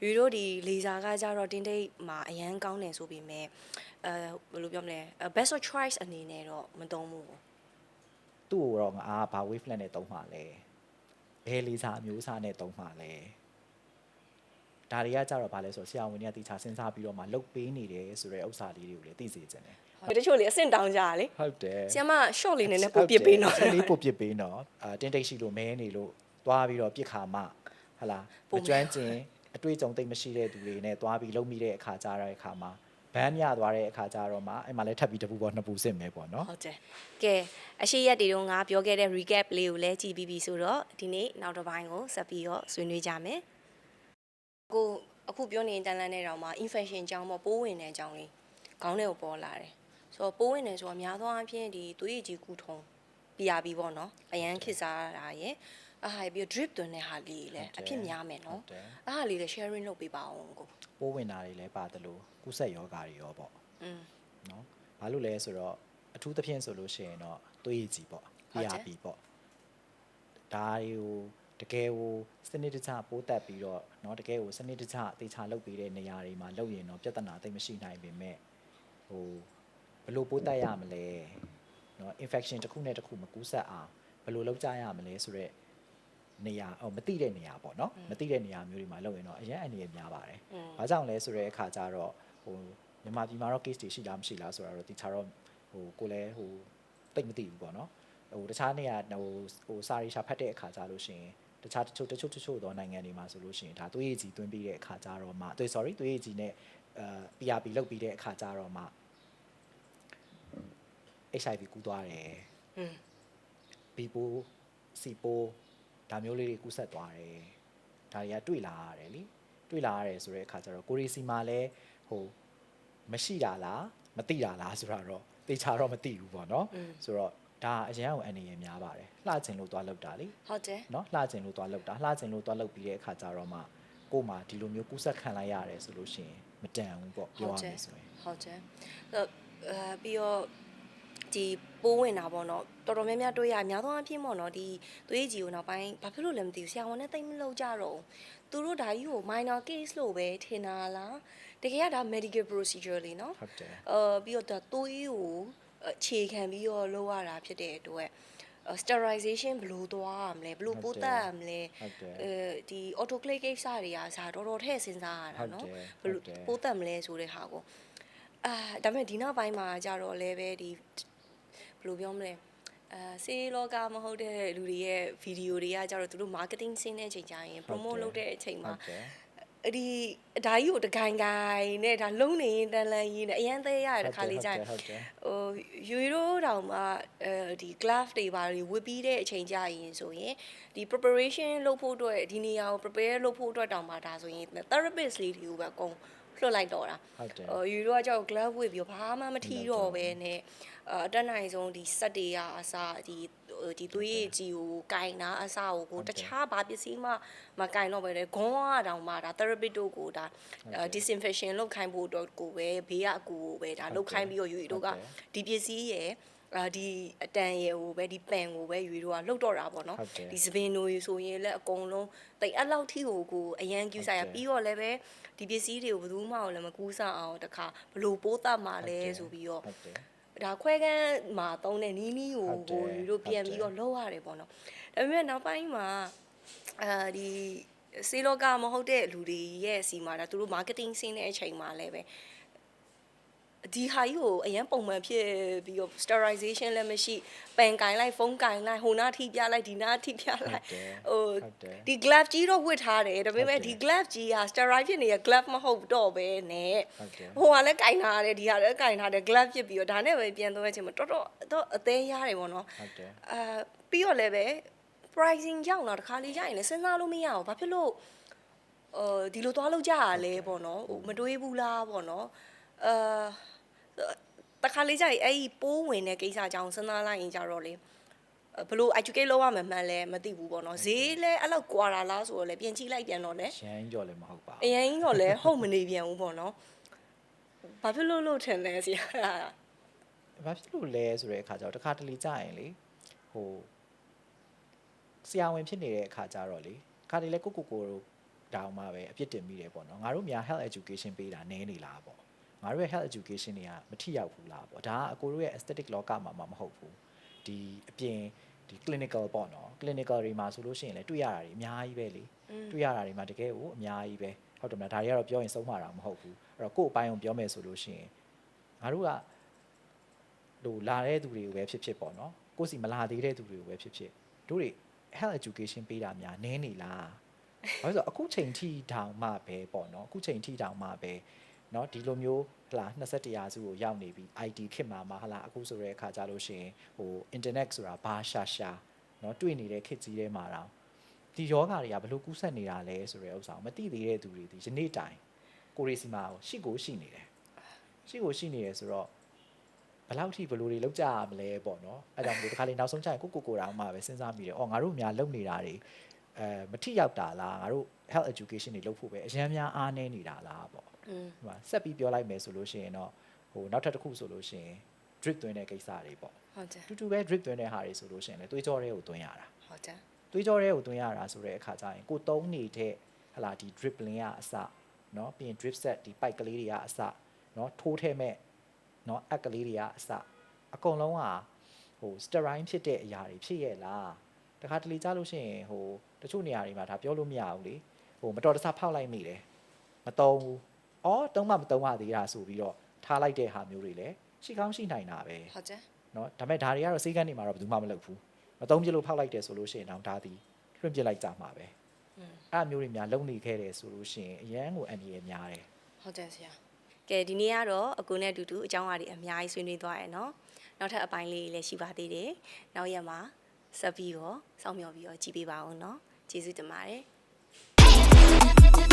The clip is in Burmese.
ယူတို့ဒီလေစာကကြတော့တင်းတိတ်မှာအရန်ကောင်းတယ်ဆိုပေမဲ့ဘယ်လိုပြောမလဲ best of choice အနေနဲ့တော့မသုံးဘူး သူ့ကိုတော့ငါဘာ wavelength နဲ့တုံးမှာလဲဘယ်လေးစားအမျိုးအစားနဲ့တုံးမှာလဲဒါတွေကကြတော့ဗာလဲဆိုဆရာဝန်တွေကတိကျစဉ်းစားပြီးတော့မှလုတ်ပေးနေတယ်ဆိုတဲ့ဥစ္စာလေးတွေကိုလည်းသိစေချင်တယ်တချို့လေအဆင့်တောင်းကြရလေ ဟုတ်တယ်ဆီယမ short လေးနည်းနည်းပို့ပစ်ပေးနော် လေးပို့ပစ်ပေးနော်တင်းတိတ်ရှိလို့မဲနေလို့သွားပြီးတော့ပြစ်ခါမှဟလာမကျွမ်းကျင်အတွေ့အကြုံသိမ့်မရှိတဲ့သူတွေနဲ့သွားပြီးလုံမိတဲ့အခါကြားတဲ့အခါမှာဘန်းမြသွားတဲ့အခါကျတော့မှအဲ့မှာလည်းထပ်ပြီးတစ်ပူပေါ်နှစ်ပူစစ်မယ်ပေါ့နော်ဟုတ်တယ်ကဲအရှိရက်တွေတော့ငါပြောခဲ့တဲ့ recap လေးကိုလည်းကြည့်ပြီးပြီဆိုတော့ဒီနေ့နောက်တစ်ပိုင်းကိုဆက်ပြီးတော့ဆွေးနွေးကြမယ်ကိုအခုပြောနေတန်လန်းတဲ့တောင်မှာ infection ကြောင့်ပေါ့ပိုးဝင်တဲ့အကြောင်းလေးခေါင်းထဲကိုပေါ်လာတယ်ဆိုတော့ပိုးဝင်တယ်ဆိုတော့များသောအားဖြင့်ဒီသွေးရည်ကြီးကူထုံပြရပြီးပေါ့နော်အရန်ခစ်စားတာရယ်အားပြီး drip သွင်းတဲ့ဟာလေးလည်းအဖြစ်များမယ်နော်အားဟာလေးလည်း sharing လုပ်ပေးပါအောင်ကိုပိုးဝင်တာတွေလည်းပါတယ်လို့ကုသယောဂါတွေရောပေါ့နော်ဘာလို့လဲဆိုတော့အထူးသဖြင့်ဆိုလို့ရှိရင်တော့သွေးရည်ကြီးပေါ့ PRP ပေါ့ဒါတွေကိုတကယ်ကိုစနစ်တကျပိုးတက်ပြီးတော့เนาะတကယ်ကိုစနစ်တကျအသေးချာလုပ်ပေးတဲ့နေရာတွေမှာလုပ်ရင်တော့ပြဿနာသိမမရှိနိုင်ပေမဲ့ဟိုဘယ်လိုပိုးတက်ရမလဲเนาะ infection တစ်ခုနဲ့တစ်ခုမကူးစက်အောင်ဘယ်လိုလုပ်ကြရမလဲဆိုတော့နေရာမသိတဲ့နေရာပေါ့နော်မသိတဲ့နေရာမျိုးတွေမှာလုပ်ရင်တော့အရင်အနေနဲ့များပါတယ်။ဘာကြောင့်လဲဆိုတဲ့အခါကျတော့ဟိုမြန်မာပြည်မှာတော့ case တွေရှိလားမရှိလားဆိုတာတော့ဒီချာတော့ဟိုကိုလည်းဟိုသိမသိဘူးပေါ့နော်။ဟိုတခြားနေရာဟိုစာရီရှာဖတ်တဲ့အခါကျလို့ရှိရင်တခြားတချို့သောနိုင်ငံတွေမှာဆိုလို့ရှိရင်ဒါသွေးရည်ကြီးသွင်းပြီးတဲ့အခါကျတော့မှသွေးရည်ကြီးနဲ့PRP လုပ်ပြီးတဲ့အခါကျတော့မှ HIV ကူးသွားတယ်။ B ပိုး C ပိုးဒါမျိုးလေးတွေကူးဆက်သွားတယ်ဒါတွေကတွေ့လာရတယ်လीတွေ့လာရတယ်ဆိုတဲ့အခါကျတော့ကိုရီစီမှာလည်းဟိုမရှိတာလားမသိတာလားဆိုတာတော့တေချာတော့မသိဘူးပေါ့နော်ဆိုတော့ဒါအရင်ကအအနေရများပါတယ်လှကျင်လို့သွားလောက်တာလीဟုတ်တယ်နော်လှကျင်လို့သွားလောက်တာလှကျင်လို့သွားလောက်ပြီးတဲ့အခါကျတော့မှကို့မှာဒီလိုမျိုးကူးဆက်ခံလိုက်ရတယ်ဆိုလို့ရှိရင်မတန်ဘူးပေါ့ပြောရမယ်ဆိုရင်ဟုတ်တယ်ပြီးတော့ဒီပိုးဝင်တာပေါ့နော်တော်တော်များများတွေ့ရအများသောအားဖြင့်ပေါ့နော်ဒီသွေးကြီးကိုနောက်ပိုင်းဘာဖြစ်လို့လဲမသိဘူးဆရာဝန်နဲ့တိတ်မလို့ကြတော့သူတို့ဒါကြီးကို minor case လို့ပဲထင်တာလားတကယ်ကဒါ medical procedure လေးနော်ဟုတ်တယ်ပြီးတော့ဒါသွေးကိုအခြေခံပြီးတော့လုပ်ရတာဖြစ်တဲ့အတွက်sterilization ဘယ်လိုသွားရမလဲဘယ်လိုပိုးတက်ရမလဲဒီ autoclave ကိစ္စတွေကစားတော်တော်ထည့်စဉ်းစားရတာနော်ဘယ်လိုပိုးတက်မလဲဆိုတဲ့ဟာကိုဒါပေမဲ့ဒီနောက်ပိုင်းမှာကြတော့လည်းပဲဒီဘယ်လိုပြောမလဲစေလောကမဟုတ်တဲ့လူတွေရဲ့ဗီဒီယိုတွေကကြတော့သူတို့ marketing ဆင်းတဲ့အချိန်ကျရင် promote လုပ်တဲ့အချိန်မှာဒီဒါကြီးကိုတဂိုင်ဂိုင်နဲ့ဒါလုံးနေရင်တန်လန်ကြီးနဲ့အရန်သေးရတဲ့ခါလေးကျရင်ဟိုယူရိုတောင်မှဒီ glove တွေပါတွေဝတ်ပြီးတဲ့အချိန်ကျရင်ဆိုရင်ဒီ preparation လုပ်ဖို့အတွက်ဒီနေရာကို prepare လုပ်ဖို့အတွက်တောင်မှဒါဆိုရင် therapist လေးတွေကိုပဲအကုန်လွှတ်လိုက်တော့တာယူရိုကကြောက် glove ဝတ်ပြီးဘာမှမထီတော့ပဲနဲ့အတက်နိုင်ဆုံးဒီစက်တွေကအစားဒီသွေးရည်ကြီးကိုကင်တာအစားကိုတခြားဘာပစ္စည်းမှမကင်တော့ပဲလေဂွန်းကတောင်မှဒါ therapy တို့ကိုဒါ disinfection လုပ်ခိုင်းဖို့အတွက်ကိုပဲဘေးကအကူကိုပဲဒါလုပ်ခိုင်းပြီးတော့ယူရီတို့ကဒီပစ္စည်းရဲ့ဒီအတန်ရဲ့ဟိုပဲဒီပန်ကိုပဲယူရီတို့ကလှုပ်တော့တာပေါ့နော်ဒီစပင်တို့ဆိုရင်လည်းအကုန်လုံးတိတ်အဲ့လောက်ထိကိုအရန်ကျူးဆိုင်ရပြီးတော့လည်းပဲဒီပစ္စည်းတွေကိုဘယ်သူမှလည်းမကူးဆအောင်တခါဘလို့ပိုးတတ်မှလဲဆိုပြီးတော့ဒါခွဲကန်းမှာတုံးတဲ့နီးကိုယူတို့ပြန်ပြီးတော့လောက်ရတယ်ပေါ့နော်ဒါပေမဲ့နောက်ပိုင်းမှာဒီစေလောကမဟုတ်တဲ့လူတွေရဲ့စီမှာဒါသူတို့ marketing ဆင်းတဲ့အချိန်မှာလည်းပဲဒီဟာကြီးကိုအရင်ပုံမှန်ဖြစ်ပြီးတော့ sterilization လည်းမရှိပန်ကင်လိုက်ဖုန်းကင်လိုက်ဟိုနာထိပြလိုက်ဒီနာထိပြလိုက်ဟိုဒီ glove ကြီးတော့ဝတ်ထားတယ်ဒါပေမဲ့ဒီ glove ကြီးဟာ sterile ဖြစ်နေတဲ့ glove မဟုတ်တော့ပဲနဲ့ဟိုကလည်းကင်ထားတယ်ဒီဟာလည်းကင်ထားတယ် glove ဖြစ်ပြီးတော့ဒါနဲ့ပဲပြန်သွားချင်းမှာတော်တော်အသေးရတယ်ပေါ့နော်ပြီးတော့လည်းပဲ pricing ကြောင့်တော့တစ်ခါလေးကြရင်လည်းစဉ်းစားလို့မရဘူးဘာဖြစ်လို့ဒီလိုသွားလို့ကြရလဲပေါ့နော်မတွေးဘူးလားပေါ့နော်တခါလေးကြရင်အဲ့ဒီပိုးဝင်တဲ့ကိစ္စအကြောင်းစဉ်းစားလိုက်ရင်ကြတော့လေဘလို့ educate လုပ်ရမှမှန်းလဲမသိဘူးပေါ့နော်ဈေးလဲအဲ့လောက်ကွာတာလားဆိုတော့လေပြန်ကြည့်လိုက်ပြန်တော့လေရန်ကြော်လည်းမဟုတ်ပါဘူးအရင်တော့လဲဟုတ်မနေပြန်ဘူးပေါ့နော်ဘာဖြစ်လို့ထင်လဲဆရာဘာဖြစ်လို့လဲဆိုတဲ့အခါကျတော့တခါတလေကြာရင်လေဟိုဆရာဝန်ဖြစ်နေတဲ့အခါကျတော့လေခါတလေကို တောင်မှပဲအပြစ်တင်မိတယ်ပေါ့နော်ငါတို့များ health education ပေးတာနည်းနေလားပေါ့ငါတို့ရဲ့ health education တွေကမထိရောက်ဘူးလားပေါ့ဒါကအကိုတို့ရဲ့ aesthetic လောကမှာမဟုတ်ဘူးဒီအပြင်ဒီ clinical ပေါ့နော် clinical တွေမှာဆိုလို့ရှိရင်လည်းတွေ့ရတာတွေအများကြီးပဲလေတွေ့ရတာတွေမှာတကယ်ကိုအများကြီးပဲဟုတ်တယ်မလားဒါတွေကတော့ပြောရင်ဆုံးမှာတာမဟုတ်ဘူးအဲ့တော့ကို့အပိုင်းကိုပြောမယ်ဆိုလို့ရှိရင်ငါတို့ကဟိုလာတဲ့သူတွေကိုပဲဖြစ်ဖြစ်ပေါ့နော်ကိုယ်စီမလာသေးတဲ့သူတွေကိုပဲဖြစ်ဖြစ်တို့တွေ health education ပေးတာများနည်းနေလားဘာလို့ဆိုအခုချိန်ထိတောင်မှပဲပေါ့နော်အခုချိန်ထိတောင်မှပဲเนาะဒီလိုမျိုးဟလာ21ရာစုကိုရောက်နေပြီ IT ခေတ်မှာဟလာအခုဆိုတဲ့အခါကြလို့ရှိရင်ဟို internet ဆိုတာဘာရှာเนาะတွေ့နေတဲ့ခေတ်ကြီးထဲမှာတော့ဒီယောဂတွေကဘယ်လိုကူးစက်နေတာလဲဆိုတဲ့ဥစ္စာကိုမသိသေးတဲ့သူတွေဒီယနေ့တိုင်ကိုရီစီမာကိုရှိနေတယ်ရှိနေတယ်ဆိုတော့ဘယ်လောက်ထိဘယ်လိုတွေလောက်ကြရမလဲပေါ့နော်အဲကြောင့်ဒီတစ်ခါလေးနောက်ဆုံးကျရင်ကိုတောင်မှပဲစဉ်းစားမိတယ်အော်ငါတို့များလုပ်နေတာတွေမထိရောက်တာလားငါတို့ health education တွေလုပ်ဖို့ပဲအများများအားနည်းနေတာလားပေါ့ဟိုမှာဆက်ပြီးပြောလိုက်မယ်ဆိုလို့ရှိရင်တော့ဟိုနောက်ထပ်တစ်ခုဆိုလို့ရှိရင် drip သွင်းတဲ့ကိစ္စတွေပေါ့ဟုတ်တယ်တူပဲ drip သွင်းတဲ့ဟာတွေဆိုလို့ရှိရင်လည်းသွေးကြောတွေကိုသွင်းရတာဟုတ်တယ်သွေးကြောတွေကိုသွင်းရတာဆိုတဲ့အခါကျရင်ကိုသုံးနေတဲ့ဟလာဒီ dribbling ကအစเนาะပြီးရင် drip set ဒီ pipe ကလေးတွေကအစเนาะထိုးထဲမဲ့เนาะအက်ကလေးတွေကအစအကုန်လုံးကဟို sterile ဖြစ်တဲ့အရာတွေဖြစ်ရဲ့လားတခါတလေကြားလို့ရှိရင်ဟိုတချို့နေရာတွေမှာဒါပြောလို့မရဘူးလေဟိုမတော်တဆဖောက်လိုက်မိတယ်မတုံးဘူးအော်တုံးမှမတုံးရသေးတာဆိုပြီးတော့ထားလိုက်တဲ့ဟာမျိုးတွေလည်းရှိကောင်းရှိနိုင်တာပဲဟုတ်တယ်เนาะဒါပေမဲ့ဒါတွေကတော့စေကန်းနေမှာတော့ဘယ်သူမှမလုပ်ဘူးမတုံးပြလို့ဖောက်လိုက်တယ်ဆိုလို့ရှိရင်တော့ဒါသည်ထွင့်ပြလိုက်ကြမှာပဲအဲ့မျိုးတွေများလုံနေခဲ့တယ်ဆိုလို့ရှိရင်အရန်ကိုအန်ဒီရများတယ်ဟုတ်တယ်ဆရာကဲဒီနေ့ကတော့အကူနဲ့အတူတူအကြောင်းအရာတွေအများကြီးဆွေးနွေးသွားရနော်နောက်ထပ်အပိုင်းလေးလည်းရှိပါသေးတယ်နောက်ရက်မှာဆက်ပြီးတော့စောင့်မျှော်ပြီးတော့ကြည့်ပေးပါဦးနော်ကျေးဇူးတင်ပါတယ်